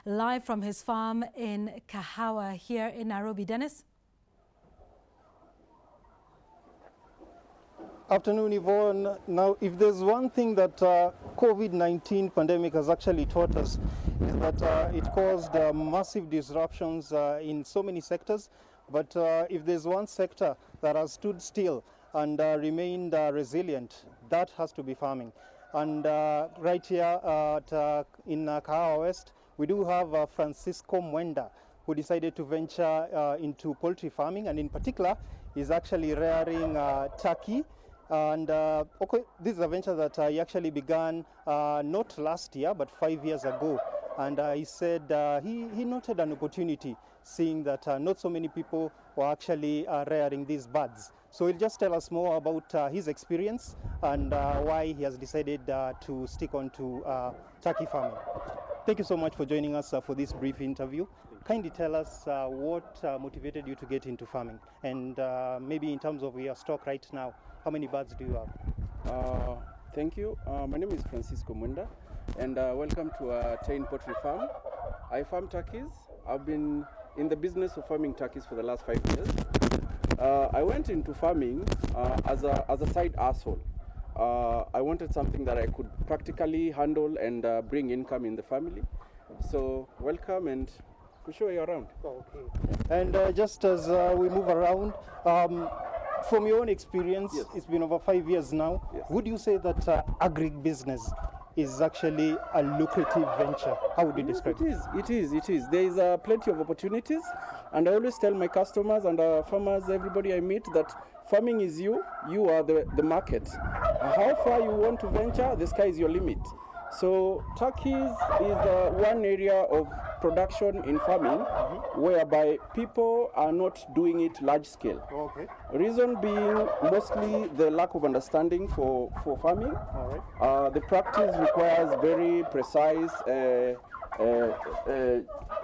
Live from his farm in Kahawa here in Nairobi. Dennis? Afternoon, Yvonne. Now, if there's one thing that COVID-19 pandemic has actually taught us, is that it caused massive disruptions in so many sectors. But if there's one sector that has stood still and remained resilient, that has to be farming. And right here in Kahawa West, we do have Francisco Mwenda, who decided to venture into poultry farming, and in particular is actually rearing turkey. And okay, this is a venture that he actually began not last year but 5 years ago. And he said he noted an opportunity, seeing that not so many people were actually rearing these birds. So he'll just tell us more about his experience and why he has decided to stick on to turkey farming. Thank you so much for joining us for this brief interview. Kindly tell us what motivated you to get into farming, and maybe in terms of your stock right now, how many birds do you have? Thank you. My name is Francisco Mwenda, and welcome to Tain Poultry Farm. I farm turkeys. I've been in the business of farming turkeys for the last 5 years. I went into farming as a side hustle. I wanted something that I could practically handle and bring income in the family. So welcome, and we'll show you around. Okay. And just as we move around, from your own experience, yes. It's been over 5 years now. Yes. Would you say that agribusiness is actually a lucrative venture? How would you describe it? It is. There is plenty of opportunities, and I always tell my customers and farmers, everybody I meet, that farming is you are the market. How far you want to venture, the sky is your limit. So turkeys is one area of production in farming whereby people are not doing it large scale. Okay. Reason being mostly the lack of understanding for farming. All right. The practice requires very precise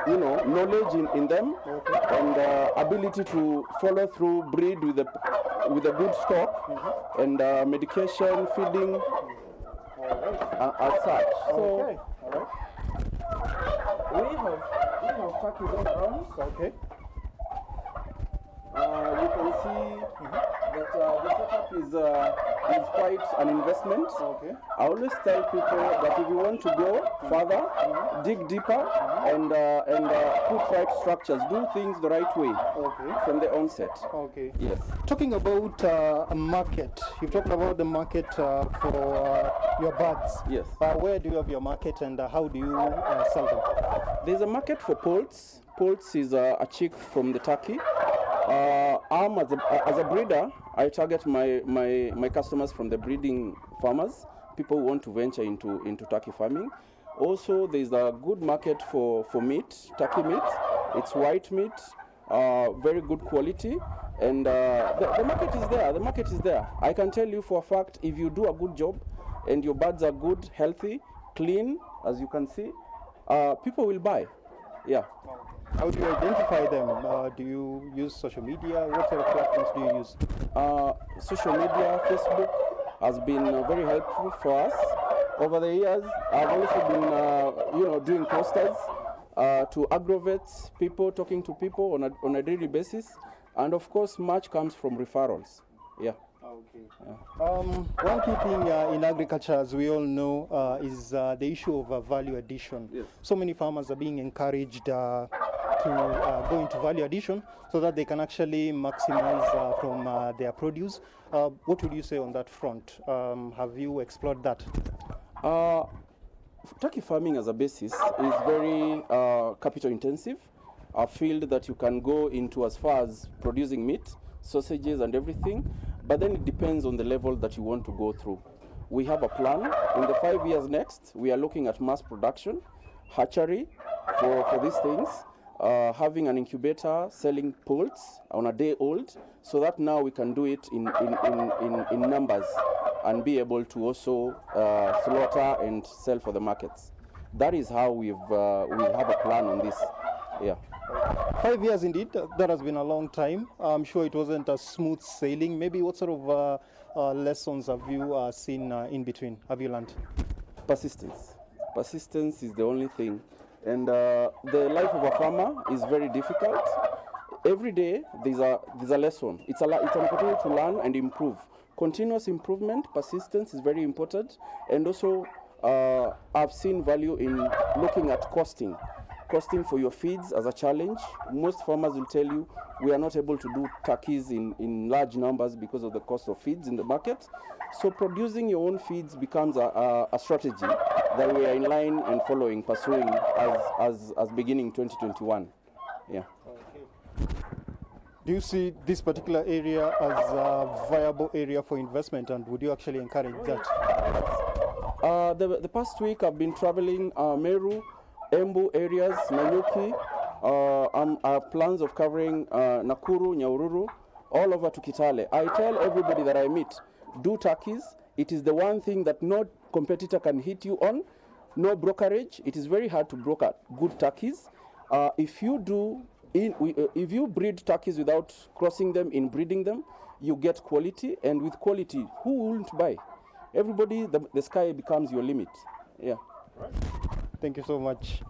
knowledge in them, Okay. and ability to follow through, breed with a good stock, and medication, feeding, as such. So Okay. All right. we have turkeys all around. Okay. You can see that the setup is quite an investment. Okay. I always tell people that if you want to go further, dig deeper, and put right structures, do things the right way Okay. from the onset. Okay. Yes. Talking about a market, you've talked about the market for your birds. Yes. Where do you have your market, and how do you sell them? There's a market for poults. Poults is a chick from the turkey. I'm as a breeder, I target my customers from the breeding farmers, people who want to venture into turkey farming. Also, there's a good market for meat, turkey meat. It's white meat, very good quality, and the market is there. The market is there. I can tell you for a fact, if you do a good job and your birds are good, healthy, clean, as you can see, people will buy. Yeah. How do you identify them? Do you use social media? What sort of platforms do you use? Social media, Facebook has been very helpful for us. Over the years, I've also been, doing posters to aggravate people, talking to people on a daily basis, and of course, much comes from referrals. Yeah. Okay. One key thing in agriculture, as we all know, is the issue of value addition. Yes. So many farmers are being encouraged to go into value addition so that they can actually maximize from their produce. What would you say on that front? Have you explored that? Turkey farming as a basis is very capital intensive, a field that you can go into as far as producing meat, sausages and everything, but then it depends on the level that you want to go through. We have a plan. In the 5 years next, we are looking at mass production, hatchery for these things, having an incubator, selling poults on a day old, so that now we can do it in numbers and be able to also slaughter and sell for the markets. That is how we have a plan on this. Yeah. 5 years indeed, that has been a long time. I'm sure it wasn't a smooth sailing. Maybe what sort of lessons have you seen in between, have you learned? Persistence. Persistence is the only thing And the life of a farmer is very difficult. Every day there's a lesson. It's an opportunity to learn and improve. Continuous improvement, persistence is very important. And also I've seen value in looking at costing. Costing for your feeds as a challenge. Most farmers will tell you we are not able to do turkeys in large numbers because of the cost of feeds in the market. So producing your own feeds becomes a strategy that we are in line and following, pursuing as beginning 2021. Yeah. Do you see this particular area as a viable area for investment, and would you actually encourage that? The past week I've been traveling Meru, Embu areas, Nanyuki. I have plans of covering Nakuru, Nyahururu, all over to Kitale. I tell everybody that I meet, do turkeys. It is the one thing that no competitor can hit you on. No brokerage. It is very hard to broker good turkeys. If you breed turkeys without crossing them, inbreeding them, you get quality. And with quality, who wouldn't buy? Everybody, the sky becomes your limit. Yeah. Thank you so much.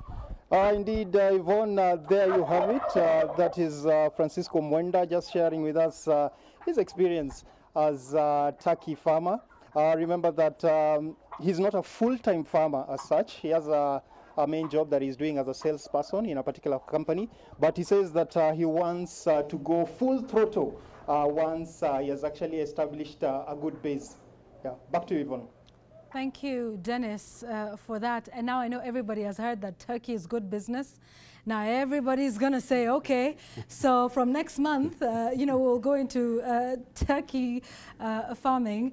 Indeed, Yvonne, there you have it. That is Francisco Mwenda just sharing with us his experience as a turkey farmer. Remember that he's not a full-time farmer as such. He has a main job that he's doing as a salesperson in a particular company. But he says that he wants to go full throttle once he has actually established a good base. Yeah, back to you, Yvonne. Thank you, Dennis, for that. And now I know everybody has heard that turkey is good business. Now everybody's going to say, okay, so from next month, we'll go into turkey farming.